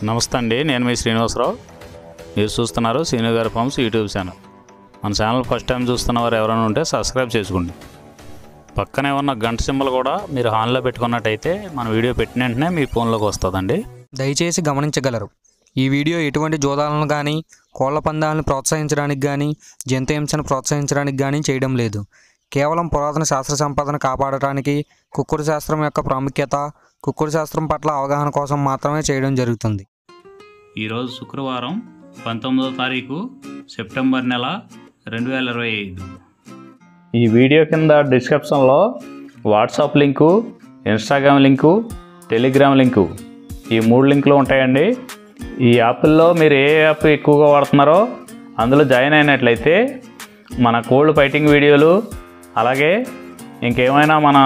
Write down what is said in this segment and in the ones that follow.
నమస్తే అండి, నేను మీ శ్రీనివాసరావు. మీరు చూస్తున్నారు శ్రీను గారి ఫార్మ్స్ యూట్యూబ్ ఛానల్. మన ఛానల్ ఫస్ట్ టైం చూస్తున్న వారు ఎవరైనా ఉంటే సబ్స్క్రైబ్ చేసుకోండి. పక్కనే ఉన్న గంట సింబల్ కూడా మీరు ఆన్లో పెట్టుకున్నట్టయితే మన వీడియో పెట్టిన వెంటనే మీ ఫోన్లోకి వస్తుందండి. దయచేసి గమనించగలరు, ఈ వీడియో ఎటువంటి జోదాలను కానీ, కోళ్ల పందాలను ప్రోత్సహించడానికి కానీ, జంతు హింసను ప్రోత్సహించడానికి కానీ చేయడం లేదు. కేవలం పురాతన శాస్త్ర సంపదను కాపాడటానికి, కుక్కుడు శాస్త్రం యొక్క ప్రాముఖ్యత, కుక్కుడు శాస్త్రం పట్ల అవగాహన కోసం మాత్రమే చేయడం జరుగుతుంది. ఈరోజు శుక్రవారం 19వ తారీఖు సెప్టెంబర్ నెల 2025. ఈ వీడియో కింద డిస్క్రిప్షన్లో WhatsApp link, Instagram link, Telegram link, ఈ 3 లింకులు ఉంటాయండి. ఈ యాప్ల్లో మీరు ఏ యాప్ ఎక్కువగా వాడుతున్నారో అందులో జాయిన్ అయినట్లయితే మన కోల్డ్ ఫైటింగ్ వీడియోలు, అలాగే ఇంకేమైనా మన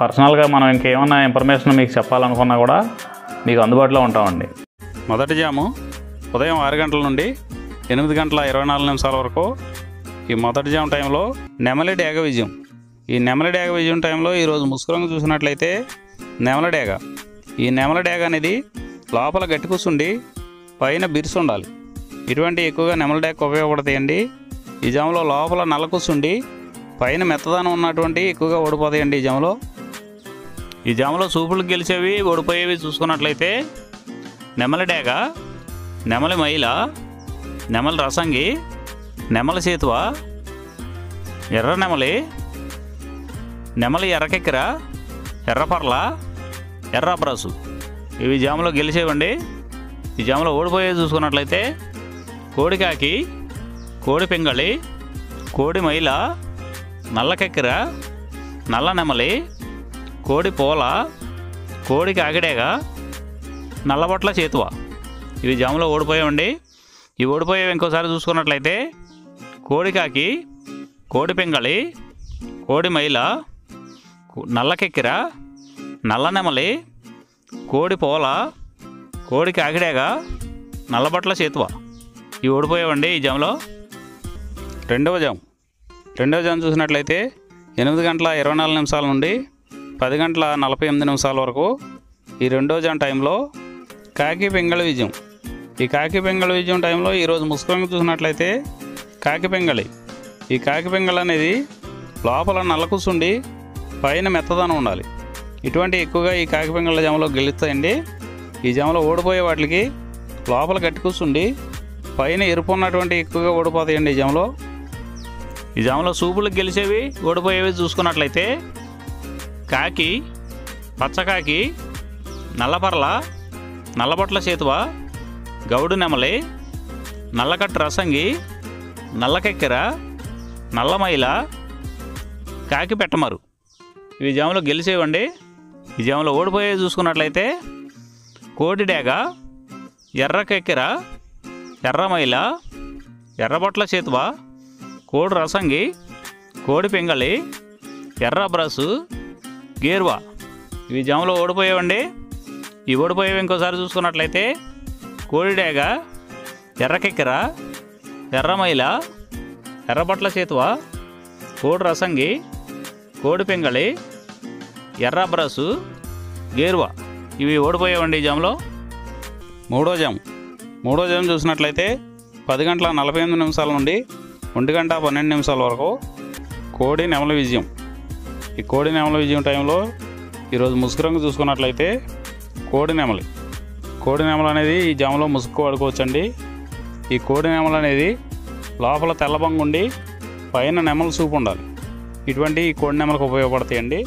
పర్సనల్గా మనం ఇంకేమైనా ఇన్ఫర్మేషన్ మీకు చెప్పాలనుకున్నా కూడా మీకు అందుబాటులో ఉంటామండి. మొదటి జాము ఉదయం 6 గంటల నుండి 8 గంటల 24 నిమిషాల వరకు. ఈ మొదటి జాము టైంలో నెమలి డేగ విజయం. ఈ నెమలి డేగ విజయం టైంలో ఈరోజు ముసుగురంగు చూసినట్లయితే నెమలి డేగ. ఈ నెమలి డేగ అనేది లోపల గట్టి కూర్చుండి పైన బిరుసు ఉండాలి. ఇటువంటి ఎక్కువగా నెమలి డేగ ఉపయోగపడతాయండి. ఈ జాములో లోపల నల్ల కూర్చుండి పైన మెత్తదానం ఉన్నటువంటి ఎక్కువగా ఓడిపోతాయండి. ఈ జాములో సూపులు గెలిచేవి, ఓడిపోయేవి చూసుకున్నట్లయితే నెమలి డేగ, నెమలి మైల, నెమలి రసంగి, నెమలి సేతువ, ఎర్ర నెమలి, నెమలి ఎర్రకెక్కిర, ఎర్రపర్ల, ఎర్ర బ్రాసు, ఇవి జాములో గెలిచేవండి. ఈ జాములో ఓడిపోయేవి చూసుకున్నట్లయితే కోడి కాకి, కోడి పింగళి, కోడి మైల, నల్లకెక్కిర, నల్ల నెమలి, కోడి పోల, కోడి కాకిడేగ, నల్లబొట్ల చేతువ, ఇవి జాములో ఓడిపోయామండి. ఇవి ఓడిపోయేవి ఇంకోసారి చూసుకున్నట్లయితే కోడి కాకి, కోడి పింగళి, కోడి మైల, నల్లకెక్కిర, నల్ల నెమలి, కోడి పోల, కోడి కాకిడేగ, నల్లబొట్ల చేతువ, ఇవి ఓడిపోయావండి ఈ జాములో. రెండవ జాము చూసినట్లయితే 8 గంటల 24 నిమిషాల నుండి 10 గంటల 48 నిమిషాల వరకు. ఈ రెండో జాము టైంలో కాకి పింగళి విజయం. ఈ కాకి పింగళి విజయం టైంలో ఈరోజు ముసుగురంగు చూసినట్లయితే కాకి పింగళి. ఈ కాకి పింగళి అనేది లోపల నల్ల కూర్చుండి పైన మెత్తదనం ఉండాలి. ఇటువంటి ఎక్కువగా ఈ కాకి పింగళి జాములో గెలుస్తాయండి. ఈ జాములో ఓడిపోయే వాటికి లోపల గట్టి కూర్చుండి పైన ఎరుపు ఉన్నటువంటి ఎక్కువగా ఓడిపోతాయండి. ఈ జాములో సూపులకు గెలిచేవి, ఓడిపోయేవి చూసుకున్నట్లయితే కాకి, పచ్చకాకి, నల్లపర్ల, నల్లబొట్ల చేతువ, గౌడు నెమలి, నల్లకట్టు రసంగి, నల్లకెక్కిర, నల్లమైల, కాకి పెట్టమరు, ఇవి జాములో గెలిచేవండి. ఈ జాములో ఓడిపోయేవి చూసుకున్నట్లయితే కోడి డేగ, ఎర్రకెక్కిర, ఎర్రమైల, ఎర్రబొట్ల చేతువ, కోడి రసంగి, కోడి పింగళి, ఎర్ర బ్రసు, గేర్వా, ఇవి జాములో ఓడిపోయేవండి. ఈ ఓడిపోయేవి ఇంకోసారి చూసుకున్నట్లయితే కోడి డేగ, ఎర్రకెక్కిర, ఎర్రమైల, ఎర్రబొట్ల చేతువ, కోడి రసంగి, కోడి పింగళి, ఎర్ర బ్రసు, గేర్వా, ఇవి ఓడిపోయేవండి ఈ జాములో. మూడో జాము చూసినట్లయితే 10 గంటల 48 నిమిషాల నుండి 1 గంట 12 నిమిషాల వరకు. కోడి నెమలి విజయం. ఈ కోడి నెమలి విజయం టైంలో ఈరోజు ముసుగురంగు చూసుకున్నట్లయితే కోడి నెమలి అనేది ఈ జాములో ముసుగు వాడుకోవచ్చండి. ఈ కోడి నెమలి అనేది లోపల తెల్లబంగు ఉండి పైన నెమలి సూపు ఉండాలి. ఇటువంటి ఈ కోడి నెమలకు ఉపయోగపడతాయండి.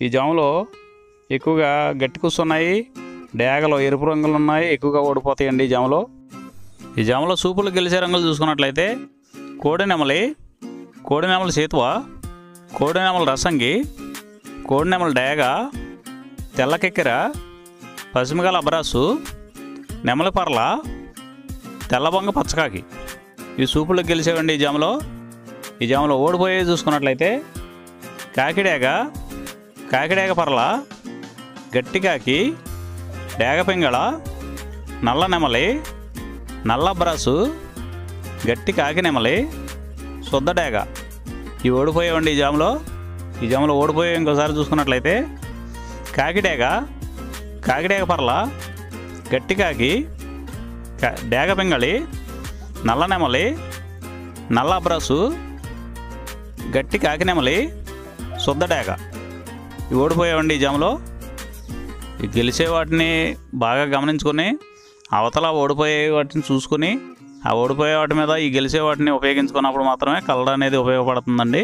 ఈ జాములో ఎక్కువగా గట్టి కూర్చున్నాయి, డేగలో ఎరుపు రంగులు ఉన్నాయి, ఎక్కువగా ఓడిపోతాయండి ఈ జాములో సూపులు గెలిచే రంగులు చూసుకున్నట్లయితే కోడి నెమలి సేతువ, కోడి నెమలి రసంగి, కోడి నెమలి డేగ, తెల్లకెక్కిర, పసిమిగల అబ్రాసు, నెమలి పర్ల, తెల్లబొంగ పచ్చకాకి, ఇవి సూపులకు గెలిచేవండి ఈ జాములో ఓడిపోయేవి చూసుకున్నట్లయితే కాకిడేగ పర్ల, గట్టి కాకి, డేగ పింగళ, నల్ల నెమలి, నల్ల బ్రాసు, గట్టి కాకి నెమలి, శుద్ధ డేగ, ఇవి ఓడిపోయేవండి ఈ జాములో ఓడిపోయే ఇంకోసారి చూసుకున్నట్లయితే కాకిడేగ, కాకిడేగ పర్ల, గట్టి కాకి, డేగ పింగళి, నల్ల నెమలి, నల్ల అబ్రాసు, గట్టి కాకి నెమలి, శుద్ధ డేగ ఇవి ఓడిపోయావండి ఈ జాములో. ఈ గెలిచే వాటిని బాగా గమనించుకొని అవతల ఓడిపోయే వాటిని చూసుకొని ఆ ఓడిపోయే వాటి మీద ఈ గెలిచే వాటిని ఉపయోగించుకున్నప్పుడు మాత్రమే కలర్ అనేది ఉపయోగపడుతుందండి.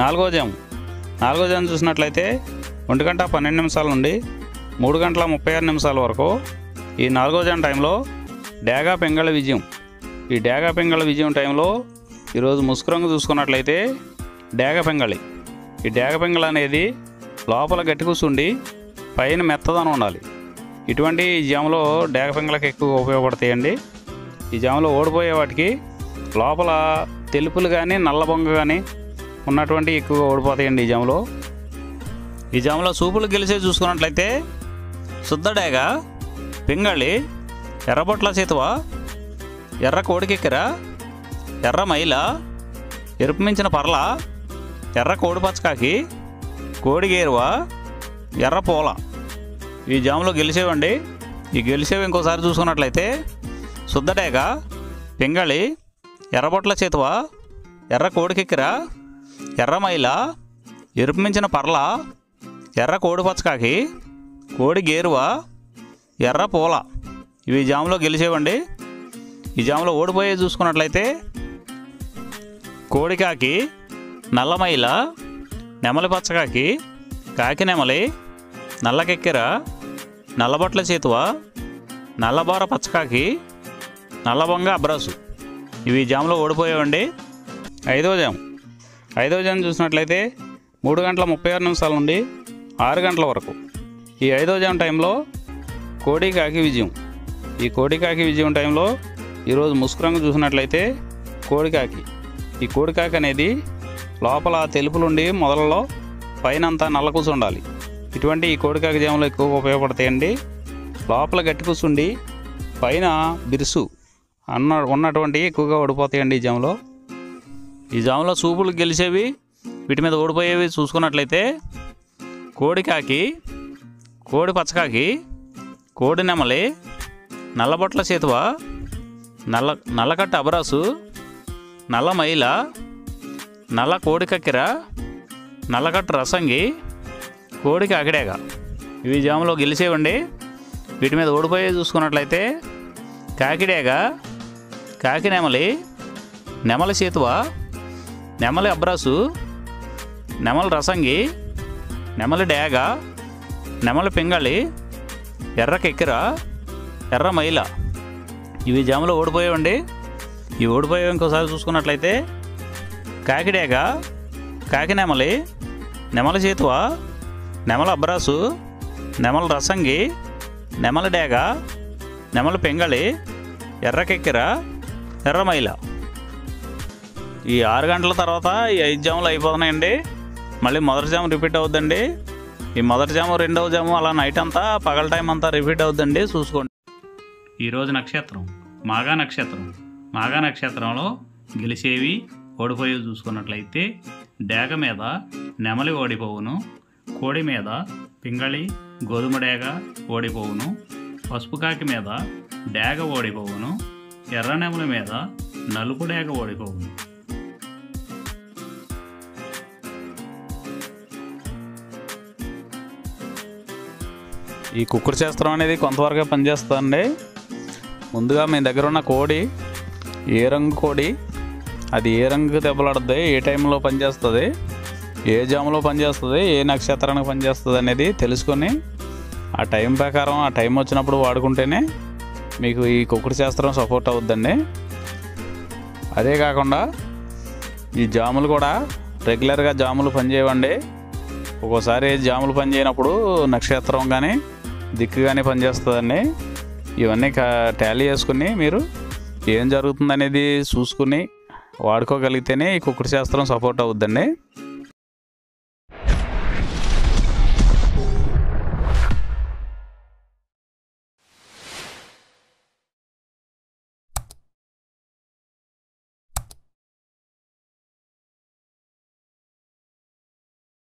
నాలుగో జాము చూసినట్లయితే 1:12 నుండి 3:36 వరకు ఈ 4వ జాము టైంలో డేగ పింగళ విజయం. ఈ డేగ పింగళ విజయం టైంలో ఈరోజు ముసుగు రంగు చూసుకున్నట్లయితే డేగ పింగళి. ఈ డేగ పింగళి అనేది లోపల గట్టి కూర్చుండి పైన మెత్తదనం ఉండాలి. ఇటువంటి ఈ జాములో డేగ పింగళకి ఎక్కువ ఉపయోగపడతాయండి. ఈ జాములో ఓడిపోయే వాటికి లోపల తెలుపులు కానీ నల్ల బొంగ కానీ ఉన్నటువంటి ఎక్కువగా ఓడిపోతాయండి ఈ జాములో సూపులు గెలిచే చూసుకున్నట్లయితే శుద్ధ డేగ, పింగళి, ఎర్రబొట్ల చేతువ, ఎర్ర కోడికెక్కెర, ఎర్ర మైల, ఎరుపు మించిన పర్ల, ఎర్ర కోడి పచ్చకాకి, కోడి గేరువ, ఎర్ర పూల ఈ జాములో గెలిచేవండి. ఈ గెలిచేవి ఇంకోసారి చూసుకున్నట్లయితే శుద్ధ డేగ, పింగళి, ఎర్రబొట్ల చేతువ, ఎర్ర కోడికెక్కెర, ఎర్ర మైల, ఎరుపు మించిన పర్ల, ఎర్ర కోడి పచ్చకాకి, కోడి గేరువ, ఎర్ర పూల ఇవి జాములో గెలిచేవండి. ఈ జాములో ఓడిపోయే చూసుకున్నట్లయితే కోడికాకి, నల్లమైల, నెమలి పచ్చకాకి, కాకి నెమలి, నల్లకెక్కెర, నల్లబొట్ల చేతువ, నల్లబోర పచ్చకాకి, నల్లబొంగ అబ్రాసు ఇవి జాములో ఓడిపోయేవండి. ఐదవ జాము చూసినట్లయితే 3:36 నుండి 6 గంటల వరకు ఈ 5వ జాము టైంలో కోడి కాకి విజయం. ఈ కోడి కాకి విజయం టైంలో ఈరోజు ముసుగు రంగు చూసినట్లయితే కోడికాకి. ఈ కోడికాకి అనేది లోపల తెలుపులుండి మొదలలో పైన అంతా నల్ల కూసు ఉండాలి. ఇటువంటి ఈ కోడికాకి జాములు ఎక్కువగా ఉపయోగపడతాయండి. లోపల గట్టి కూసుండి పైన బిరుసు ఉన్నటువంటి ఎక్కువగా ఓడిపోతాయండి ఈ జాములో సూపులు గెలిచేవి వీటి మీద ఓడిపోయేవి చూసుకున్నట్లయితే కోడికాకి, కోడి పచ్చకాకి, కోడి నెమలి, నల్లబొట్ల చేతువ, నల్లకట్ట అబరాసు, నల్ల మైల, నల్ల కోడి కక్కెర, నల్లకట్ట రసంగి, కోడి కాకిడేగ ఇవి జాములో గెలిచేవండి. వీటి మీద ఓడిపోయే చూసుకున్నట్లయితే కాకిడేగ, కాకి నెమలి, నెమలి చేతువ, నెమలి అబ్రాసు, నెమలి రసంగి, నెమలి డేగ, నెమలి పింగళి, ఎర్ర కెక్కెర, ఎర్ర మైల ఇవి జాములో ఓడిపోయేవండి. ఈ ఓడిపోయేవి ఇంకోసారి చూసుకున్నట్లయితే కాకిడేగ, కాకి నెమలి, నెమలి చేతువ, నెమలి అబ్రాసు, నెమలి రసంగి, నెమలి డేగ, నెమలి పింగళి, ఎర్ర కెక్కెర, ఎర్ర మైల ఈ 6 గంటల తర్వాత ఈ 5 జాములు అయిపోతున్నాయండి. మళ్ళీ మొదటి జాము రిపీట్ అవుద్దండి. ఈ మొదటి జాము, రెండవ జాము అలా నైట్ అంతా పగల టైం అంతా రిపీట్ అవుద్దండి, చూసుకోండి. ఈరోజు నక్షత్రం మాఘ నక్షత్రంలో గెలిచేవి ఓడిపోయేవి చూసుకున్నట్లయితే డేగ మీద నెమలి ఓడిపోవును, కోడి మీద పింగళి, గోధుమ డేగ ఓడిపోవును, పసుపు కాకి మీద డేగ ఓడిపోవును, ఎర్ర నెమలి మీద నలుపు డేగ ఓడిపోవును. ఈ కుక్కుడు శాస్త్రం అనేది కొంతవరకే పనిచేస్తుందండి. ముందుగా మీ దగ్గర ఉన్న కోడి ఏ రంగు కోడి, అది ఏ రంగు దెబ్బలాడుతుంది, ఏ టైంలో పనిచేస్తుంది, ఏ జాములో పనిచేస్తుంది, ఏ నక్షత్రానికి పనిచేస్తుంది అనేది తెలుసుకొని ఆ టైం ప్రకారం ఆ టైం వచ్చినప్పుడు వాడుకుంటేనే మీకు ఈ కుక్కుడు శాస్త్రం సపోర్ట్ అవుద్దండి. అదే కాకుండా ఈ జాములు కూడా రెగ్యులర్గా జాములు పనిచేయవండి. ఒక్కోసారి జాములు పనిచేయనప్పుడు నక్షత్రం కానీ దిక్కు కానీ పనిచేస్తుందండి. ఇవన్నీ టాలీ చేసుకుని మీరు ఏం జరుగుతుందనేది చూసుకుని వాడుకోగలిగితేనే ఈ కుక్కుడు శాస్త్రం సపోర్ట్ అవుద్దండి.